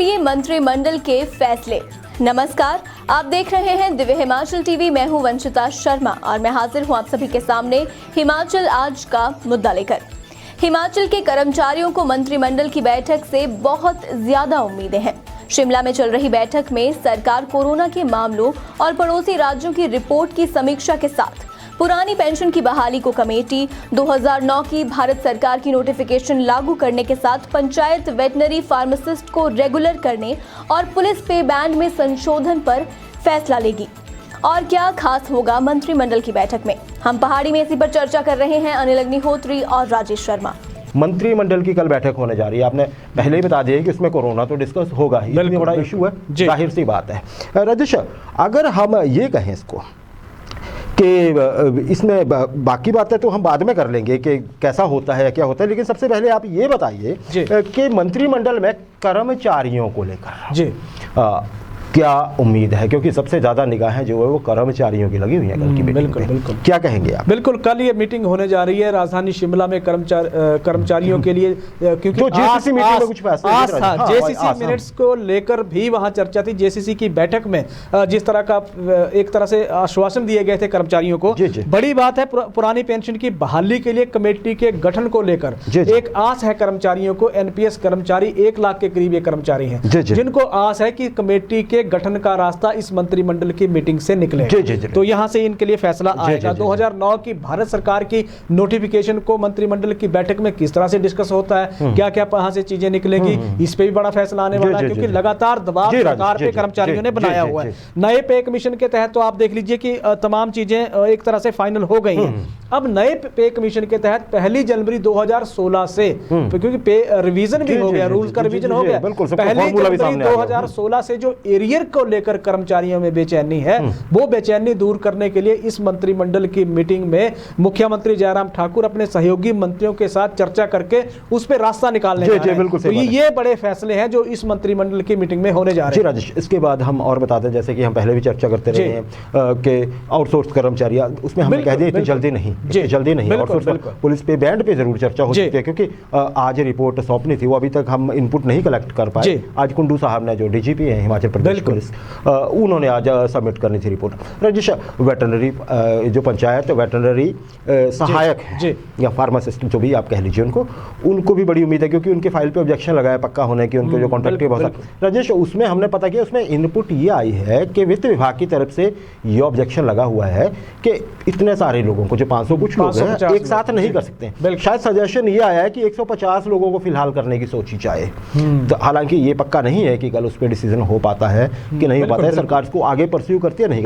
सुनिए मंत्रिमंडल के फैसले। नमस्कार, आप देख रहे हैं दिव्य हिमाचल टीवी। मैं हूं वंशिता शर्मा और मैं हाजिर हूं आप सभी के सामने हिमाचल आज का मुद्दा लेकर। हिमाचल के कर्मचारियों को मंत्रिमंडल की बैठक से बहुत ज्यादा उम्मीदें हैं। शिमला में चल रही बैठक में सरकार कोरोना के मामलों और पड़ोसी राज्यों की रिपोर्ट की समीक्षा के साथ पुरानी पेंशन की बहाली को कमेटी, 2009 की भारत सरकार की नोटिफिकेशन लागू करने के साथ पंचायत वेटनरी फार्मासिस्ट को रेगुलर करने और पुलिस पे बैंड में संशोधन पर फैसला लेगी। और क्या खास होगा मंत्रिमंडल की बैठक में, हम पहाड़ी में इसी पर चर्चा कर रहे हैं अनिल अग्निहोत्री और राजेश शर्मा। मंत्रिमंडल की कल बैठक होने जा रही है। आपने पहले ही बता दिया कि इसमें कोरोना तो डिस्कस होगा ही, इतनी बड़ा इशू है, जाहिर सी बात है। राजेश, अगर हम ये कहें इसको कि इसमें बाकी बातें तो हम बाद में कर लेंगे कि कैसा होता है या क्या होता है, लेकिन सबसे पहले आप ये बताइए कि मंत्रिमंडल में कर्मचारियों को लेकर क्या उम्मीद है, क्योंकि सबसे ज्यादा निगाहें जो है वो कर्मचारियों की लगी हुई हैं कल की मीटिंग पे। बिल्कुल क्या कहेंगे आप? बिल्कुल, कल ये मीटिंग होने जा रही है राजधानी शिमला में कर्मचारियों के लिए, क्योंकि तो जेसीसी मीटिंग में कुछ फैसले जेसीसी मिनट्स को लेकर भी वहां चर्चा थी। जेसीसी की बैठक में जिस तरह का एक तरह से आश्वासन दिए गए थे कर्मचारियों को, बड़ी बात है पुरानी पेंशन की बहाली के लिए कमेटी के गठन को लेकर एक आस है कर्मचारियों को। एनपीएस कर्मचारी 1 लाख के करीब ये कर्मचारी हैं जिनको आस है कि कमेटी के गठन का रास्ता इस मंत्रिमंडल की मीटिंग से निकले। तो यहां से इनके लिए फैसला आएगा। 2009 की भारत सरकार की नोटिफिकेशन को मंत्रिमंडल की बैठक में किस तरह से डिस्कस होता है, क्या क्या वहां से चीजें निकलेंगी, इस पे भी बड़ा फैसला आने वाला है, क्योंकि लगातार दबाव सरकार पे कर्मचारियों ने बनाया हुआ है। नए पे कमीशन के तहत तो आप देख लीजिए कि तमाम चीजें एक तरह से फाइनल हो गई हैं। अब नए पे कमीशन के तहत 1 जनवरी 2016 से, क्योंकि पे रिवीजन भी हो गया, रूल्स का रिवीजन हो गया, 1 जनवरी 2016 से जो एरियर को लेकर कर्मचारियों में बेचैनी है, वो बेचैनी दूर करने के लिए इस मंत्रिमंडल की मीटिंग में मुख्यमंत्री जयराम ठाकुर अपने सहयोगी मंत्रियों के साथ चर्चा करके उस पर रास्ता निकालने जा रहे हैं। तो ये बड़े फैसले हैं जो इस मंत्रिमंडल की मीटिंग में होने जा रहे हैं। राजेश, इसके बाद हम और बताते हैं, जैसे कि हम पहले भी चर्चा करते रहे हैं कि आउटसोर्स कर्मचारी, उसमें हमने कह दिया इतनी जल्दी नहीं आउटसोर्स पुलिस पे बैंड पे जरूर चर्चा हो सकती है, क्योंकि आज रिपोर्ट सौंपनी थी, वो अभी तक हम इनपुट नहीं कलेक्ट कर पाए। आज कुंडू साहब ने, जो डीजीपी है हिमाचल प्रदेश पुलिस, उन्होंने आज सबमिट करनी थी रिपोर्ट। राजेश, वेटरनरी जो पंचायत वेटरनरी सहायक है या फार्मासिस्ट जो भी आप कह लीजिए, उनको भी बड़ी उम्मीद है, क्योंकि उनके फाइल पे ऑब्जेक्शन लगाया पक्का होने की, उनके जो कॉन्ट्रैक्ट बहुत। राजेश, उसमें हमने पता किया, उसमें इनपुट ये आई है कि वित्त विभाग की तरफ से ये ऑब्जेक्शन लगा हुआ है कि इतने सारे लोगों को, जो 500 कुछ लोग हैं, एक साथ नहीं कर सकते। शायद सजेशन ये आया है कि 150 लोगों को फिलहाल करने की सोची जाए। तो हालांकि ये पक्का नहीं है कि कल उस पर डिसीजन हो पाता है कि नहीं हो पाता है। सरकार इसको आगे परस्यू करती है, नहीं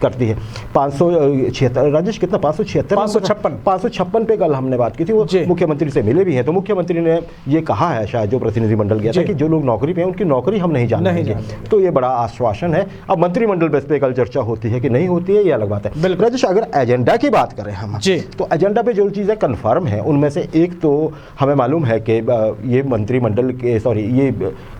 करती है। 576 राजेश, कितना 556 पे कल हमने बात की थी, वो मुख्यमंत्री से मिले भी हैं, तो मुख्यमंत्री ने ये कहा है, शायद जो प्रतिनिधिमंडल गया था, कि जो लोग नौकरी पे हैं उनकी नौकरी हम नहीं जानेंगे। तो ये बड़ा आश्वासन है। अब मंत्रिमंडल बेस पे कल चर्चा होती है कि नहीं होती है, ये अलग बात है। राजेश, अगर एजेंडा की बात करें हम, तो एजेंडा पे जो चीज़ें कन्फर्म है उनमें से एक तो हमें मालूम है कि ये मंत्रिमंडल के ये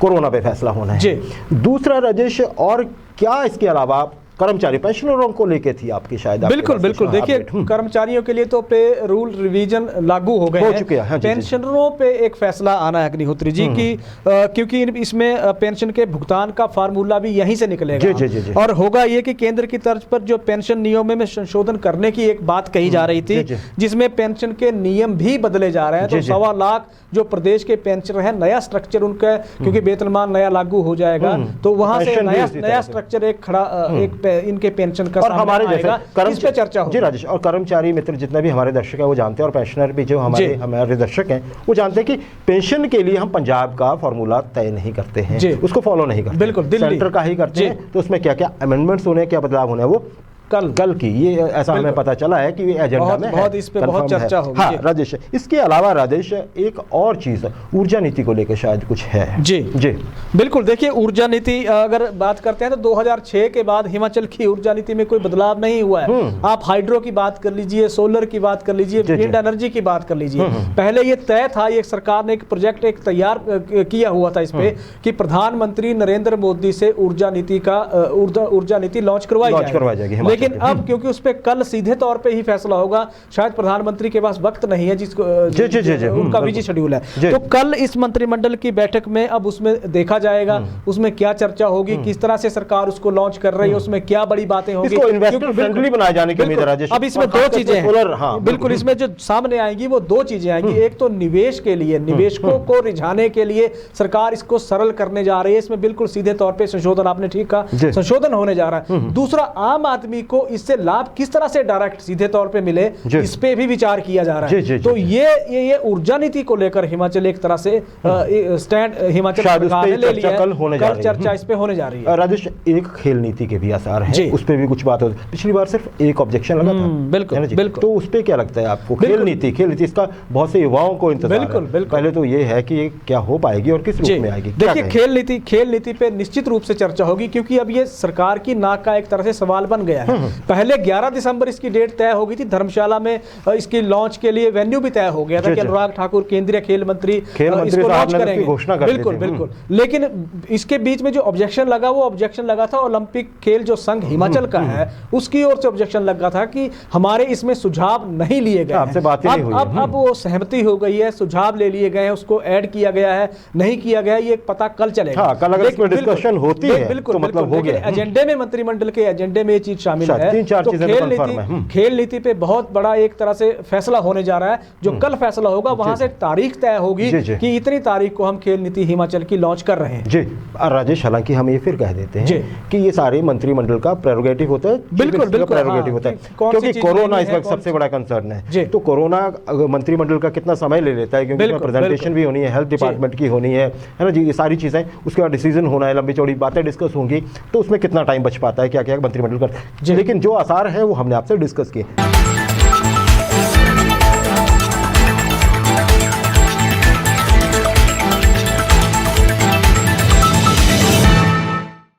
कोरोना पे फैसला होना है। दूसरा राजेश, और क्या इसके अलावा कर्मचारी पेंशनरों को लेके थी आपकी शायद? बिल्कुल, देखिए कर्मचारियों के लिए तो पे रूल रिवीजन लागू हो चुके हैं। पेंशनरों पे एक फैसला आना है अग्निहोत्री जी की, क्योंकि इसमें पेंशन के भुगतान का फार्मूला भी यहीं से निकलेगा। और होगा ये कि केंद्र की तर्ज पर जो पेंशन नियमों में संशोधन करने की एक बात कही जा रही थी, जिसमें पेंशन के नियम भी खड़ा जा रहे हैं। तो 1.25 लाख जो प्रदेश के पेंशनर हैं, नया स्ट्रक्चर उनका, क्योंकि वेतनमान नया लागू हो जाएगा, तो वहां से नया स्ट्रक्चर एक खड़ा इनके पेंशन का, और हमारे इस पे चर्चा हो। जी राजेश, और कर्मचारी मित्र जितने भी हमारे दर्शक हैं वो जानते हैं, और पेंशनर भी जो हमारे दर्शक हैं वो जानते हैं कि पेंशन के लिए हम पंजाब का फॉर्मूला तय नहीं करते हैं, उसको फॉलो नहीं करते। बिल्कुल, सेंटर का ही करते हैं। तो उसमें क्या क्या अमेंडमेंट्स होने, क्या बदलाव होने, वो कल की ये ऐसा हमें पता चला है कि ये एजेंडा में बहुत इस पे बहुत चर्चा होगी। हाँ राजेश, इसके अलावा राजेश एक और चीज, ऊर्जा नीति को लेकर शायद कुछ है। जी बिल्कुल, देखिए ऊर्जा नीति अगर बात करते हैं तो 2006 के बाद हिमाचल की ऊर्जा नीति में कोई बदलाव नहीं हुआ है। आप हाइड्रो की बात कर लीजिए, सोलर की बात कर लीजिए, विंड एनर्जी की बात कर लीजिए। पहले ये तय था, ये सरकार ने एक प्रोजेक्ट तैयार किया हुआ था इस पे कि प्रधानमंत्री नरेंद्र मोदी से ऊर्जा नीति लॉन्च करवाई जाएगी। लेकिन अब क्योंकि उस पर कल सीधे तौर पे ही फैसला होगा, शायद प्रधानमंत्री के पास वक्त नहीं है जिसको उनका बिजी शेड्यूल है, तो कल इस मंत्रिमंडल की बैठक में अब उसमें देखा जाएगा उसमें क्या चर्चा होगी, किस तरह से सरकार उसको लॉन्च कर रही है, उसमें क्या बड़ी बातें होंगी, इन्वेस्टर फ्रेंडली बनाए जाने की उम्मीद है राजेश। अब इसमें दो चीजें हैं, बिल्कुल इसमें जो सामने आएंगी वो दो चीजें आएंगी। एक तो निवेश के लिए, निवेशकों को रिझाने के लिए सरकार इसको सरल करने जा रही है, इसमें बिल्कुल सीधे तौर पे संशोधन, आपने ठीक कहा, संशोधन होने जा रहा है। दूसरा, आम आदमी को इससे लाभ किस तरह से डायरेक्ट सीधे तौर पे मिले, इस पे भी विचार किया जा रहा है। तो ये ऊर्जा नीति को लेकर हिमाचल एक तरह से स्टैंड हिमाचल सरकार ने ले लिया है, कल चर्चा इस पे होने जा रही है। राजेश, एक खेल नीति के भी आसार हैं, उस पे भी कुछ बात होती, पिछली बार सिर्फ एक ऑब्जेक्शन लगा था, बिल्कुल, तो उस पे क्या लगता है आपको? खेल नीति इसका बहुत से युवाओं को इंतजार है, पहले तो ये है कि ये क्या हो पाएगी और किस रूप में आएगी? देखिए, खेल नीति पे निश्चित रूप से चर्चा होगी, क्योंकि अब ये सरकार की नाक का एक तरह से सवाल बन गया है। पहले 11 दिसंबर इसकी डेट तय हो गई थी, धर्मशाला में इसकी लॉन्च के लिए वेन्यू भी तय हो गया था कि अनुराग ठाकुर केंद्रीय खेल मंत्री इसको लॉन्च करेंगे, घोषणा बिल्कुल। लेकिन इसके बीच में जो ऑब्जेक्शन लगा, वो ऑब्जेक्शन लगा था ओलंपिक खेल जो संघ हिमाचल का है उसकी ओर से ऑब्जेक्शन लगा था कि हमारे इसमें सुझाव नहीं लिए गए। अब वो सहमति हो गई है, सुझाव ले लिए गए हैं, उसको ऐड किया गया है, नहीं किया गया, ये पता कल चलेगा। कल अगर इसमें डिस्कशन होती है बिल्कुल, तो मतलब हो गया। एजेंडे में, मंत्रिमंडल के एजेंडे में ये चीज शामिल है। तो खेल नीति पे बहुत बड़ा एक तरह से फैसला होने जा रहा है, जो कल फैसला होगा, वहां से तारीख तय होगी कि इतनी तारीख को हम खेल नीति हिमाचल की लॉन्च कर रहे हैं। जी राजेश, हालांकि हम ये फिर कह देते हैं कि ये सारे मंत्रिमंडल का प्रेरोगेटिव होता है, बिल्कुल प्रेरोगेटिव होता है, क्योंकि कोरोना इस वक्त सबसे बड़ा कंसर्न है। तो कोरोना मंत्रिमंडल का कितना समय ले लेता है, क्योंकि प्रेजेंटेशन भी होनी है, हेल्थ डिपार्टमेंट की होनी है ना जी, ये सारी चीजें, उसके बाद डिसीजन होना है, लंबी चौड़ी बातें डिस्कस होंगी, तो उसमें कितना टाइम बच पाता है, क्या क्या मंत्रिमंडल करता है। लेकिन जो आसार है वो हमने आपसे डिस्कस किए।